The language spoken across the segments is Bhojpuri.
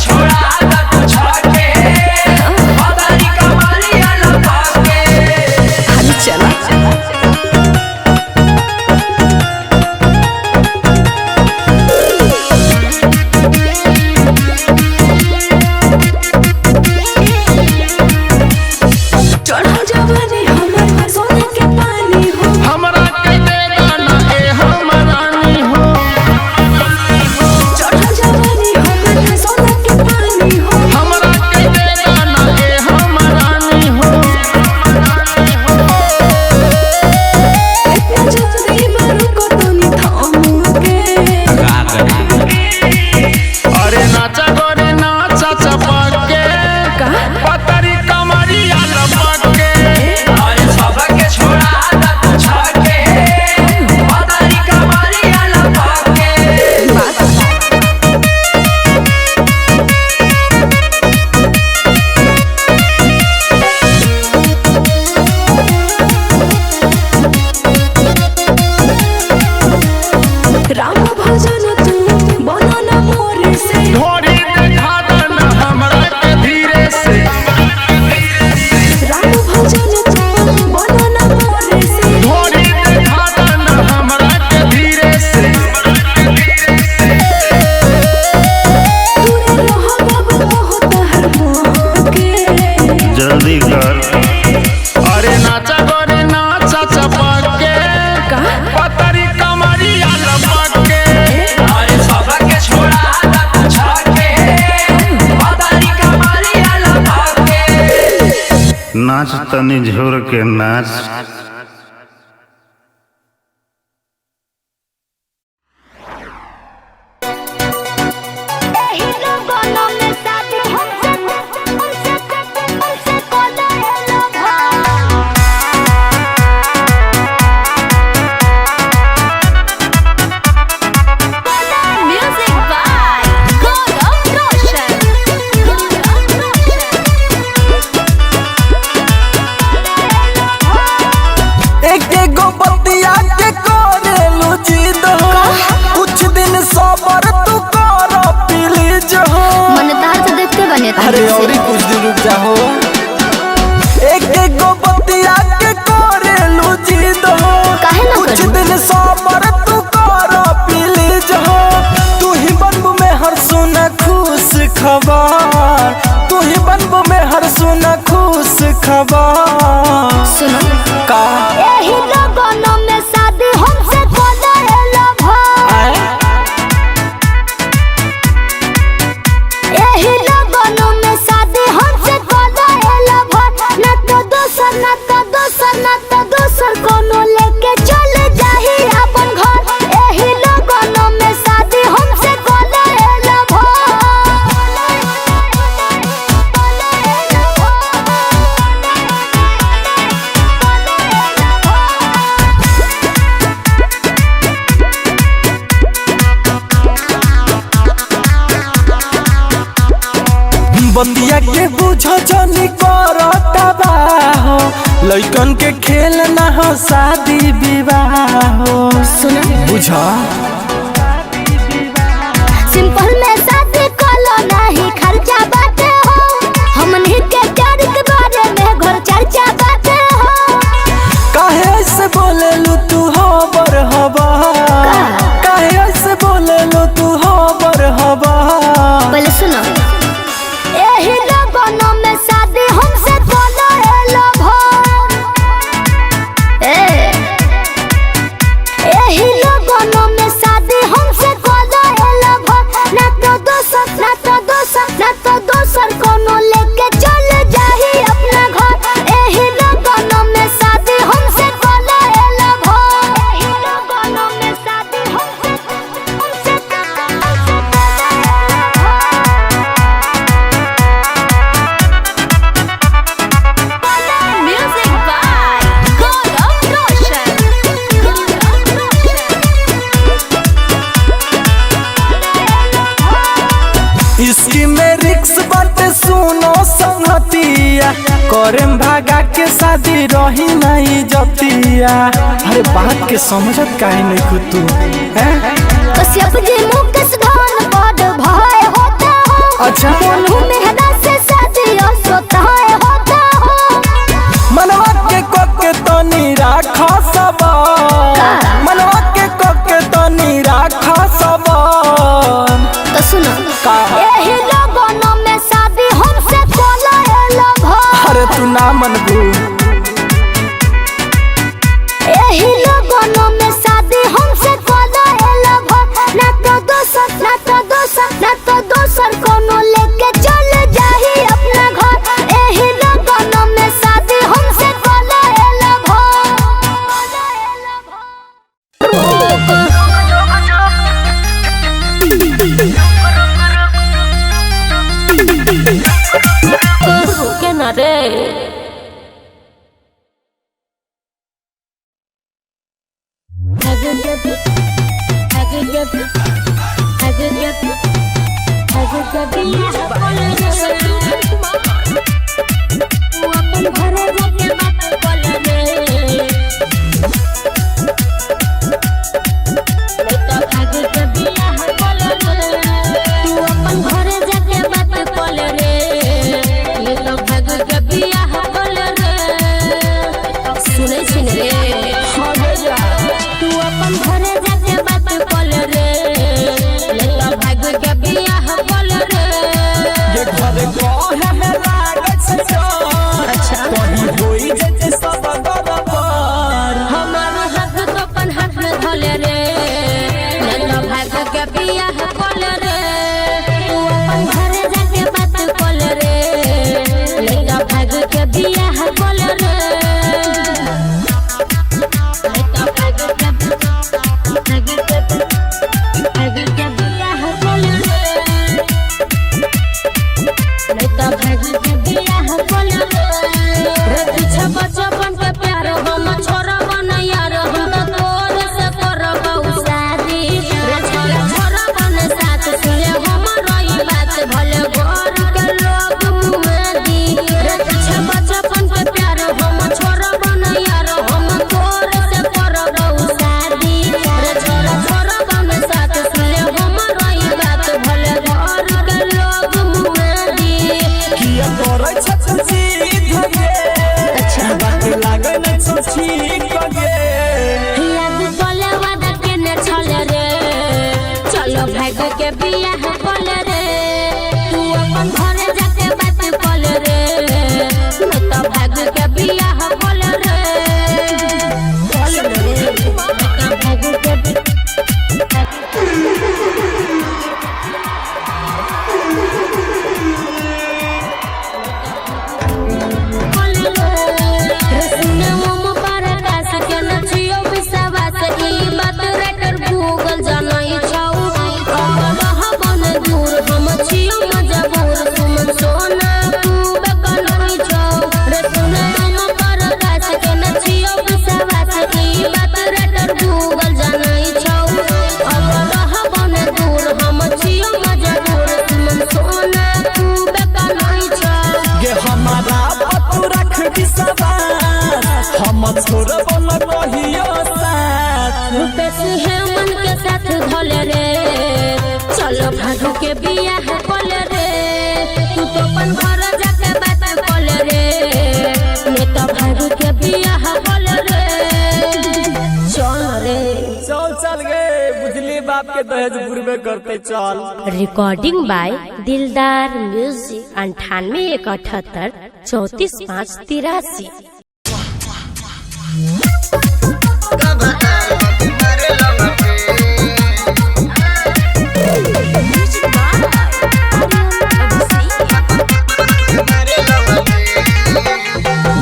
छोड़ा छोड़ा के जल्दी कर। अरे नाचा गोरे नाचा चपके पतरी कमरिया लपके। अरे सबके छोड़ा हाथ छके पतरी कमरिया लपके। नाच तनी झोर के नाच। अरे और कुछ दिन रुक जाओ। एक एक गो बतिया के करेलू जिद हो, कुछ दिन सबर तू कर प्लीज हो। तू ही बनबू में हर सुना खुश खबर, तू ही बनबू में हर सुना खुश खबर। सुनो का यही लगनों में शादी हमसे कोलेला भाई, यही लगनों में शादी हमसे कोलेला भाई। ना तो दोसर ना तो दोसर ना तो दोसर कोनो लेके चल जाही अपन घर। यही लगनों में शादी हमसे कोलेला बतिया के बुझो जनी करता हो, लइकन के खेल ना हो शादी विवाह हो। सुनो बुझा सिंपल में शादी कोलो नहीं खर्चा बाटे हो, हमनी के प्यार के बारे में घर चर्चा बाटे हो। काहे ऐसे बोलेलू तू हबर हबा, काहे ऐसे बोलेलू तू हबर हबा। पहले सुनो यही लगनों में शादी हमसे कोलेला भाई, यही लगनों में शादी हमसे कोलेला भाई। ना तो दोसर ना तो दोसर ना तो दोसर कोनो लेके चल जाही अपना घर। यही लगनों में शादी हमसे कोलेला भाई, यही लगनों में शादी हमसे म्यूजिक बाय गौरव रोशन। इसकी में रिक्स बाटे सुनो संगतिया, करेम भागा के शादी रही नहीं जतिया। अरे बात के समझत काहे नहीं खुद तू हैं? कश्यप जी मुकेश धन बड़ भय होता हो, अच्छा मोनू मेहरा से शादी सोता होता हो। मनवा के कोके तनी राखा सबा, मनवा के कोके तनी राखा सबा। तो सुनो यही लगनों में शादी हमसे कोलेला भाई, अरे तू ना मनबू यही लगनों में शादी हमसे कोलेला भाई। ना तो दोसर ना तो दोसर ना तो दोसर कोनो लेके चल जाही अपना घर। यही लगनों में शादी हमसे कोलेला भाई। के ना रे सुने छिन रे तू अपन घरे जाके बात बोल रे, लेला भाग के बियाह बोल रे। ये घर कहे में लागत जोर, छोड़ब न कहियो साथ। रुपेश हेमन के साथ धले रे चलो भागो के बियाह कले रे तू तो अपन घर जाके बात कले रे ले तो भागो के बियाह कले रे चल रे चल गे बुझली बाप के दहेज बुरबे करते चल। रिकॉर्डिंग बाय दिलदार म्यूजिक 98 178 34 5 83।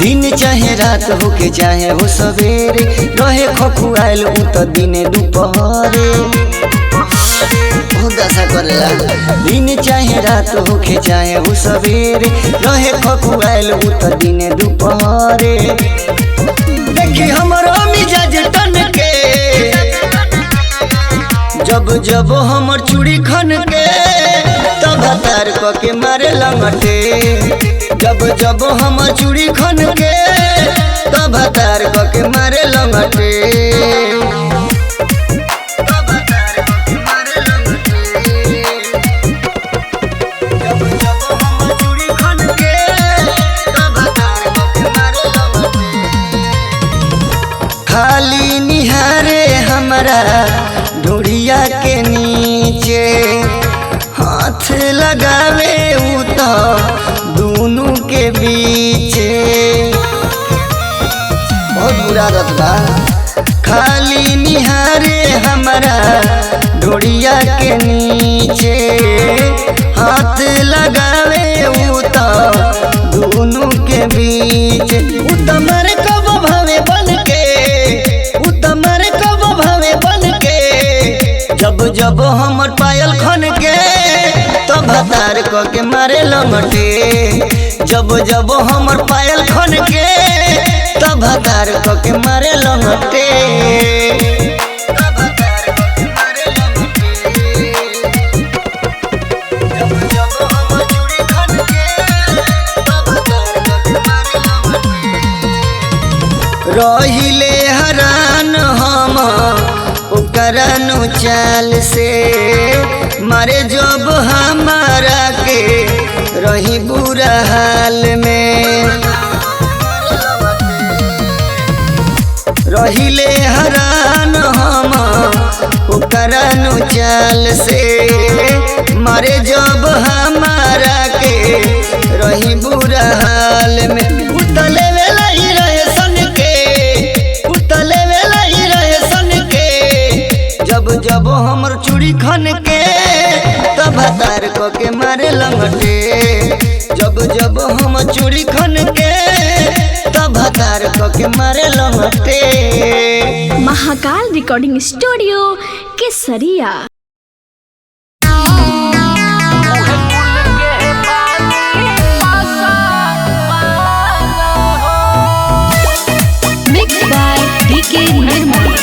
दिन चाहे रात होके चाहे हो सवेरे रहे खखुआल उ त दिने दुपहरे बहुत दशा करेला। दिन चाहे रात होके चाहे हो सवेरे रहे खखुआल उ त दिने दुपहरे देखी हमरो मिजाज टन के जब जब हमर चूड़ी खन के तब तार क के मारे लंगटे जब जब हम चूड़ी खन के तब तार क के मारे लंगटे तब तार क के मारे लंगटे जब जब हम चूड़ी खन के तब तार क के मारे लंगटे खाली निहारे हमरा ढोड़िया के नीचे हाथ लगावे उ तो दोनों के बीचे बहुत बुरा रत बा खाली निहारे हमारा ढोड़िया के नीचे हाथ लगावे उ तो दोनों के बीच उ तमर कब भावे बन के उ तमर कब भावे बन के जब जब हमर पायल खन के तब तार क के मारे लंगटे जब जब हमर पायल खन के तब तार क के मारे लंगटे तब तार क के मारे लंगटे जब जब हमर चूड़ी खन के तब तार क के मारे लंगटे रहिले हरान हम ओकरनु चाल से मारे जब हमारा के रही बुरा हाल में रहिले हरान हम ओकरनु चाल से मारे जब हमारा के रही बुरा हाल में उतले वेला ही रहे सन के उतले वेला ही रहे सन के जब जब हमर चूड़ी खन के तब तार क के मारे लंगटे जब जब हम चूड़ी खन के तब तार क के मारे लंगटे। महाकाल रिकॉर्डिंग स्टूडियो केसरिया। मिक्स बाय डीके निर्मल।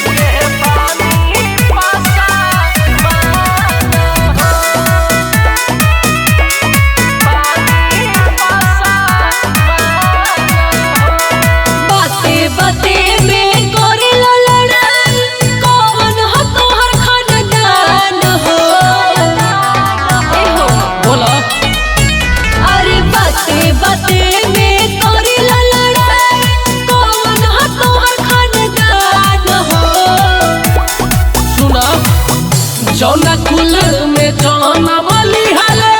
जौना कुल में जौना बलि हले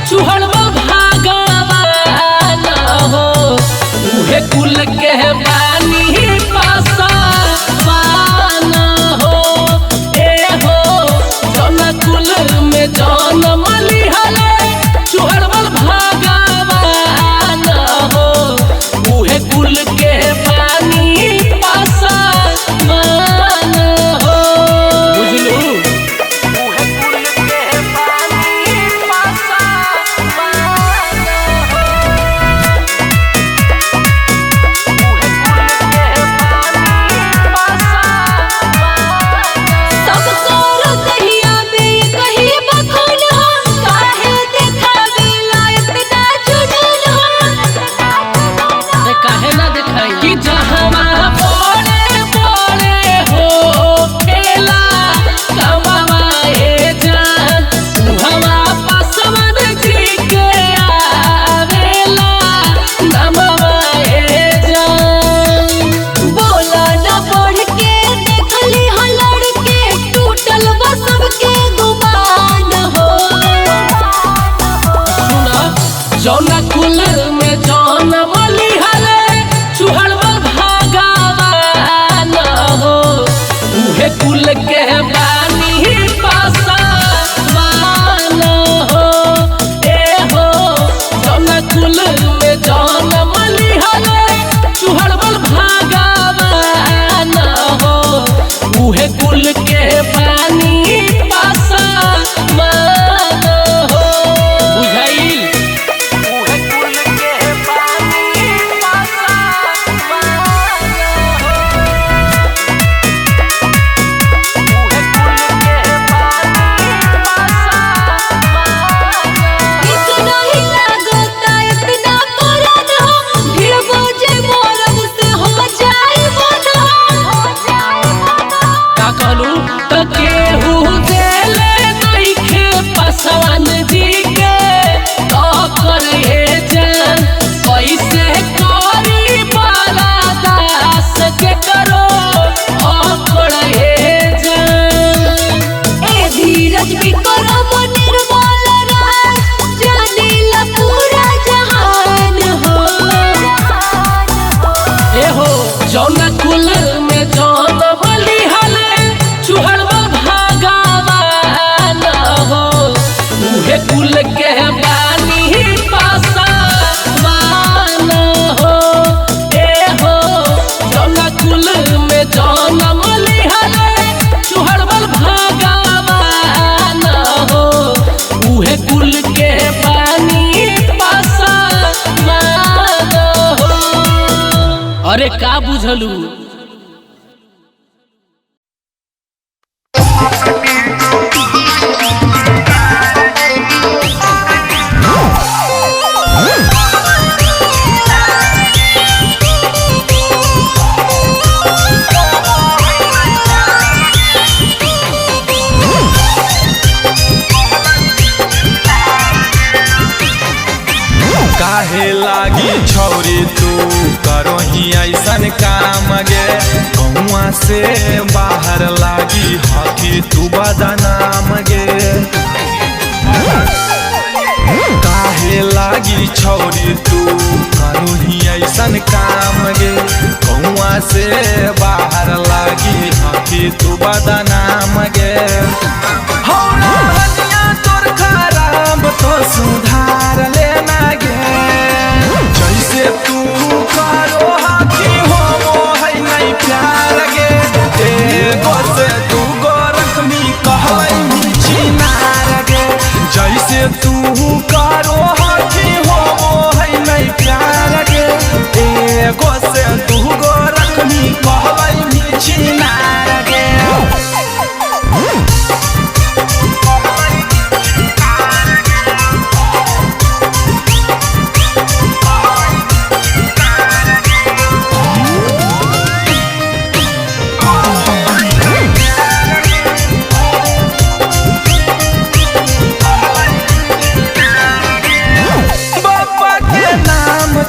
चुहड़वा भागवान हो उहे कुल के बानी पासवान हो ए हो जौना कुल में जौना बलि हले चुहड़वा भागवान हो उहे कुल के बानी पासवान हो बुझलू। अरे का बुझलू? काहे लागी छौरी तू करो ही ऐसन काम गे, गौआ से बाहर लागी हकी तू बदनाम गे। काहे लागी छौरी तू करो ही ऐसन काम गे, गौआ से बाहर लागी हकी तू बदनाम गे। तोर खराब तो सुधार लेना गे, जैसे तू करो हाथी हो है नहीं प्यार गे। एगो से दूगो रकमी कहै चिनार गे, जैसे तू करो हाथी हो है नहीं प्यार गे। एगो से दूगो रकमी कहै चिनार गे।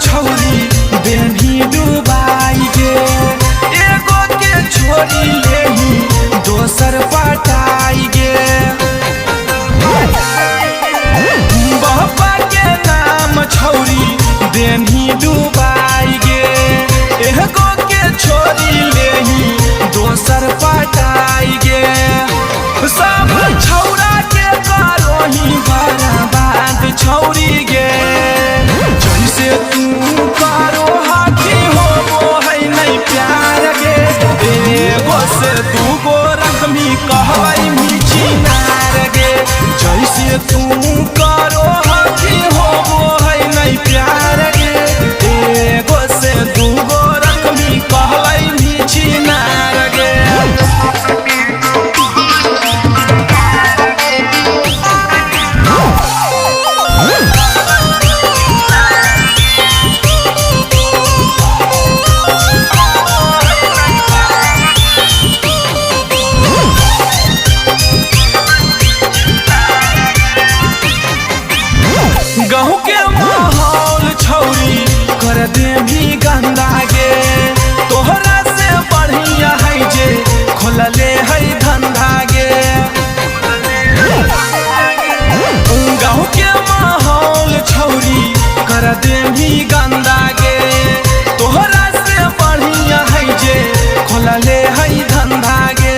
छौरी देवी डुबाई गे, एगो के छोरी लेही दोसर पटाई गे। बाबा के नाम छौरी देवी डुबाई गे, एगो के छोरी लेही दोसर पटाई गे। सब छौरा के करो ही बर्बाद छौरी गे, जैसे तू करो हाथी हो है नहीं प्यार गे। एगो से दूगो रकमी कहै चिनार गे, जैसे तू करो हाथी हो है नहीं प्यार गे। एगो से दूगो रकमी कहै चिनार गे। गहूँ के माहौल छौरी कर दे भी गंदा गे, तोहरा से बढ़िया है जे खोलले है धंधा गे। गहूँ के माहौल छौरी कर दे भी गंदा गे, तोहरा से बढ़िया है जे खोलले है धंधा गे।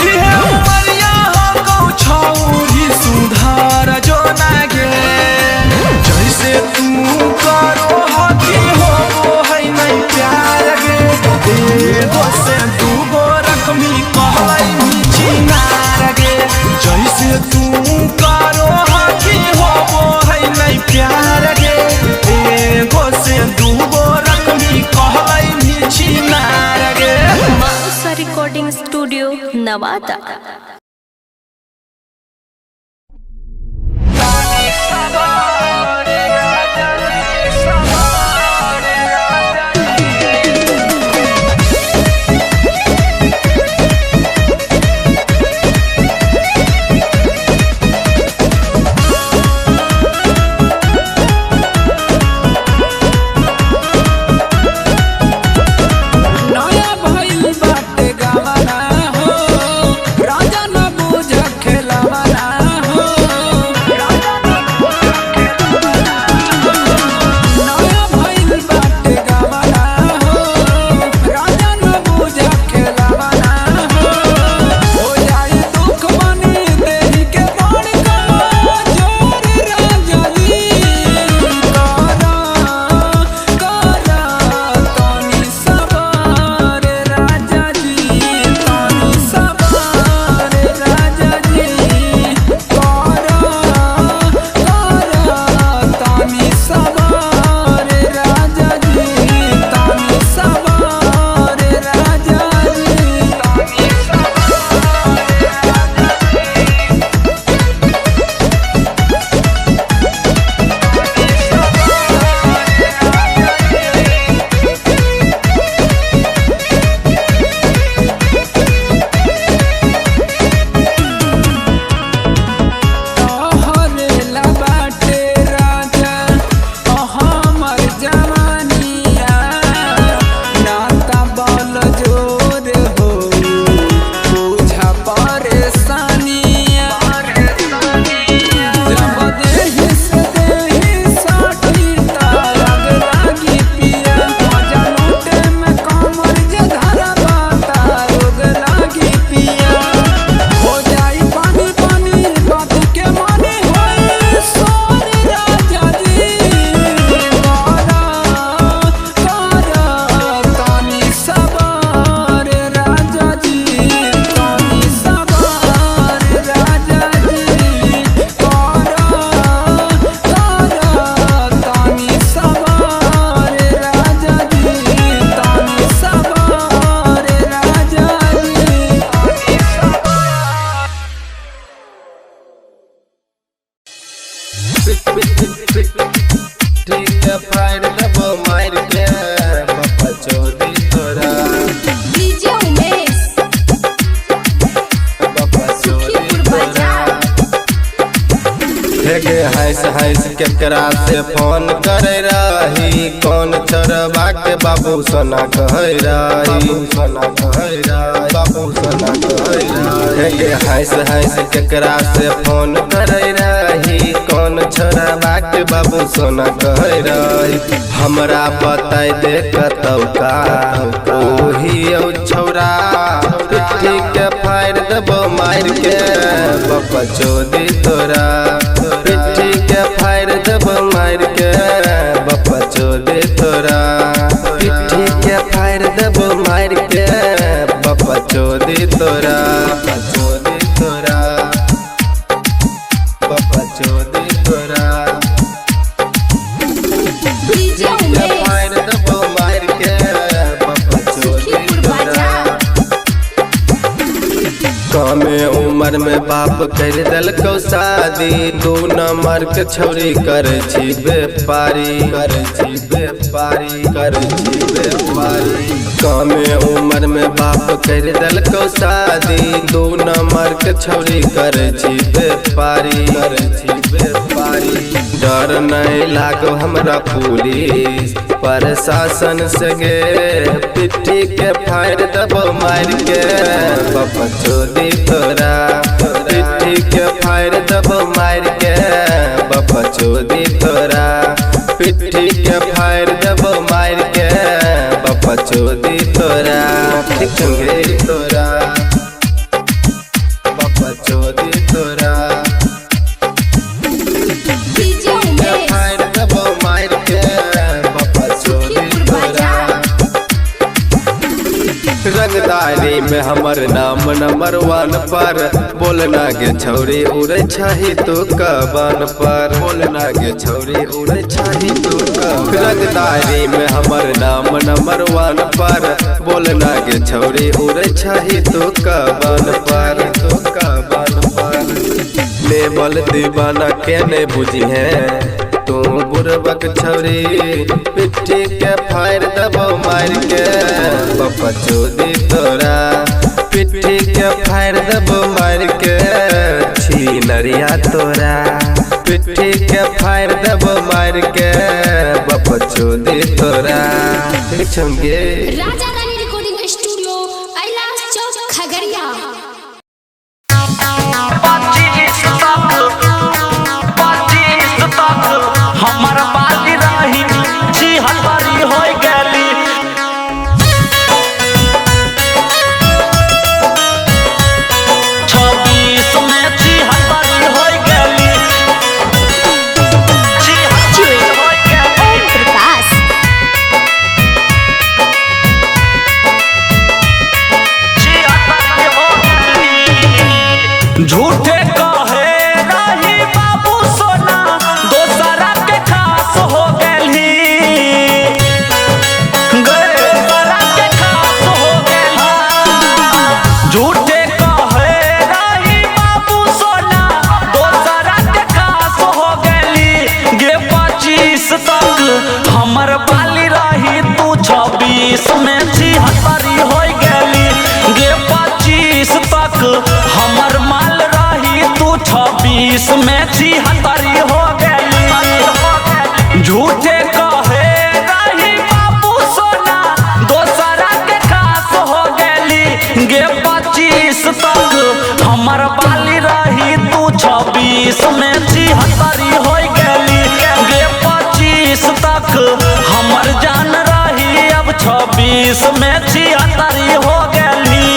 इहे उमरिया हो गौ छौरी सुधार जो ना गे, जैसे तू करो हाथी हो है नहीं प्यार गे। एगो से दूगो रकमी कहै चिनार गे, जैसे तू करो हाथी हो है नहीं प्यार गे। एगो से दूगो रकमी कहै चिनार गे। माउसा रिकॉर्डिंग स्टूडियो नवादा। नया भइल बाटे गावना हो, हंस हंस केकरा से फोन करे रही कौन छोरबा के बाबू सोना कहे रही बाबू सोना कहे रही हंस हंस केकरा से फोन करे रही कौन छोरबा के बाबू सोना कहे रही हमरा बताई दे कतौका ओही छौरा पिट्ठी के फाड़ देबो मार के बाबा चोदी तोरा पिट्ठी के फाड़ देबो मार के बाबा चोदी तोरा पिट्ठी के फाड़ देबो मार के बाबा चोदी तोरा चोदी तोरा बाबा चोदी तोरा कमे उम्र में बाप कर दिलको शादी 2 नंबर के छौरी करे छी व्यापारी कमे उम्र में बाप कर दिलको शादी 2 नंबर के छौरी करे छी व्यापारी डर नहीं लागो हमरा पुलिस प्रशासन से गे पिट्ठी के फाड़ देबो मार के बाबा चोदी तोरा पिट्ठी के फाड़ देबो मार के बाबा चोदी तोरा पिट्ठी के फाड़ देबो मार के बाबा चोदी तोरा ठीक तोरा बाबा चोदी तोरा रंगदारी में हमर नाम नंबर 1 पर बोलना के छौरी उड़े छही तू कबान पर बोलना के छौरी उड़े छही तू रंगदारी में हमर नाम नंबर 1 पर बोलना के छौरी उड़े छही तू कबान पर लेवल दीवाना के ने बुझी है तू बुरबक छौरी पिट्ठी के फाड़ देबो मार के बाबा चोदी तोरा पिट्ठी के फाड़ देबो मार के छी नरिया तोरा पिट्ठी के फाड़ देबो मार के बाबा चोदी तोरा छंगे राजा रानी रिकॉर्डिंग स्टूडियो कैलाश चौक खगड़िया हमर बाली रही छी हलवारी हो गेली 26 में छी हलवारी हो गेली प्रकाश झूठे कहे रही बाबू सोना दोसरा के खास हो गेली दोसरा के खास हो गेली झूठे कहे रही बाबू सोना दोसरा के खास हो गेली गे 25 तक हमर बाली रही तू 26 में 76 हो गेली गे 25 तक हमर माल रही तू 26 में 76 हो गेली झूठे कहे रही बाबू सोना दोसरा के खास हो गेली गे 25 तक हमर बाली रही तू 26 में 76 हो गेली गे 25 तक हमर जान रही अब 26 में 76 हो गेली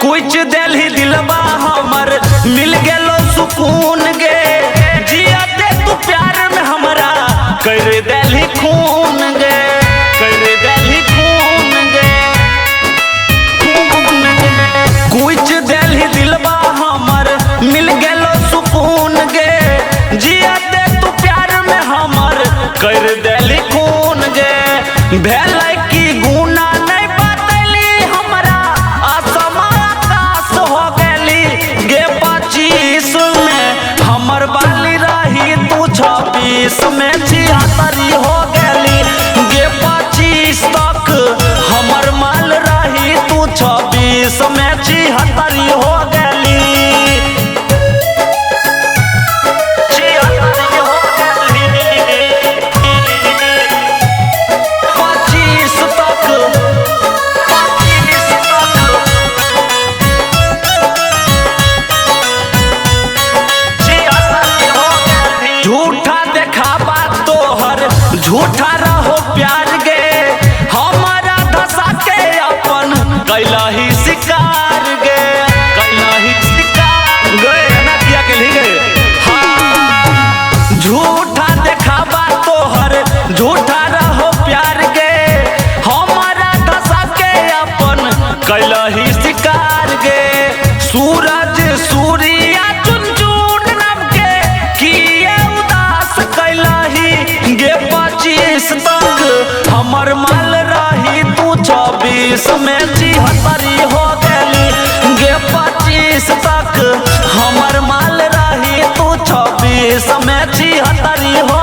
कुछ दिल दिलबा हमर मिल गेलो सुकून गे जिया दे तू प्यार में हमरा कर देली खून गे कर देली खून गे कुछ दिल दिलबा हमर मिल गेलो सुकून गे जिया दे तू प्यार में हमर कर देली खून गे भेलै की गुना नहीं बतैली हमरा आसमान आकाश हो गेली गे 25 में 76 हो गली गे 25 तक हमर माल रही तू 26 में 76 हो गली 76 हो गली 25 तक 25 तक झूठा देखावा तोहर झूठा रहो प्यार गे हमारा धसा के अपन कैला ही शिकार गे कैला ही शिकार गए ना किया के लिए गए हाँ झूठा देखावा तोहर झूठा रहो प्यार गे हमारा धसा के अपन कैला ही शिकार गे सूरज सूर्या चुन चुन नम के किए उदास कैला ही गे 25 तक हमर माल रही तू 26 में 76 हो गली गे 25 तक हमर माल रही तू 26 में 76 हो